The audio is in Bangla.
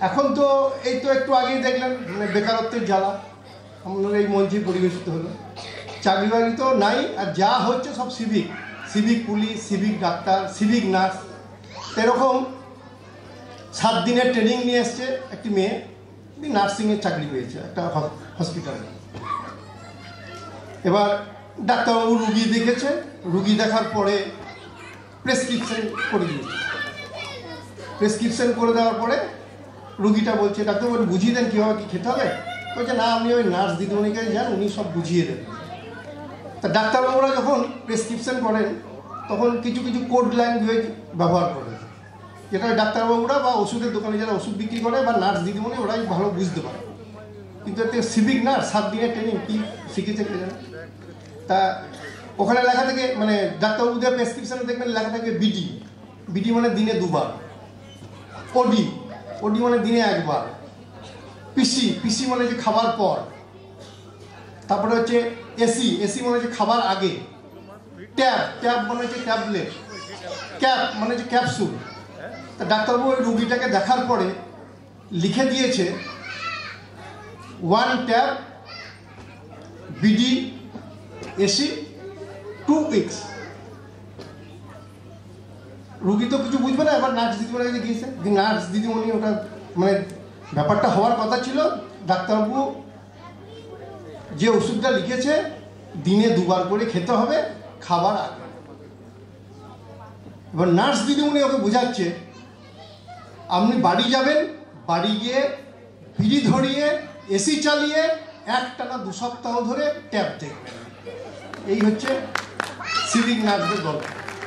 এখন তো এই তো একটু আগেই দেখলেন মানে বেকারত্বের জ্বালা আমাদের এই মঞ্চে পরিবেশিত হলো। চাকরি বাকরি তো নাই, আর যা হচ্ছে সব civic police, civic doctor, civic nurse. এরকম 7 দিনের ট্রেনিং নিয়ে এসছে একটি মেয়ে, নার্সিংয়ের চাকরি পেয়েছে একটা হসপিটালে। এবার ডাক্তারবাবু রুগী দেখেছে, রুগী দেখার পরে প্রেসক্রিপশন করে দিয়েছে। প্রেসক্রিপশন করে দেওয়ার পরে রুগীটা বলছে, ডাক্তারবাবু বুঝিয়ে দেন কীভাবে কী খেতে হবে। বলছে না, আপনি ওই নার্স দিদিমণির কাছে যান, উনি সব বুঝিয়ে দেবেন। তা ডাক্তারবাবুরা যখন প্রেসক্রিপশন করেন তখন কিছু কিছু কোড ল্যাঙ্গুয়েজ ব্যবহার করেন, যেটা ডাক্তারবাবুরা বা ওষুধের দোকানে যারা ওষুধ বিক্রি করে বা নার্স দিদিমণি ওরাই ভালো বুঝতে পারে। কিন্তু এতে সিভিক নার্স 7 দিনের ট্রেনিং কী শিখেছে কে জানে। তা ওখানে লেখা থাকে, মানে ডাক্তারবাবুদের প্রেসক্রিপশনে দেখবেন লেখা থাকে বিডি মানে দিনে 2 বার, ওডি মানে দিনে 1 বার, পিসি মানে যে খাবার পর, তারপরে হচ্ছে এসি মানে হচ্ছে খাবার আগে, ট্যাব মানে হচ্ছে ট্যাবলেট, ক্যাপ মানে হচ্ছে ক্যাপসুল। তা ডাক্তারবাবু ওই রুগীটাকে দেখার পরে লিখে দিয়েছে 1 ট্যাব বিডি এসি 2 উইকস। রুগী তো কিছু বুঝবে না। এবার নার্স দিদিমণির কাছে গিয়েছে, নার্স দিদিমণি ওটা মানে ব্যাপারটা হওয়ার কথা ছিল, ডাক্তারবাবু যে ওষুধটা লিখেছে দিনে 2 বার করে খেতে হবে খাবার আগে। এবার নার্স দিদিমণি ওকে বোঝাচ্ছে, আপনি বাড়ি যাবেন, বাড়ি গিয়ে বিড়ি ধরিয়ে এসি চালিয়ে একটানা 2 সপ্তাহ ধরে ট্যাব দেখবেন। এই হচ্ছে সিভিক নার্সদের গল্প।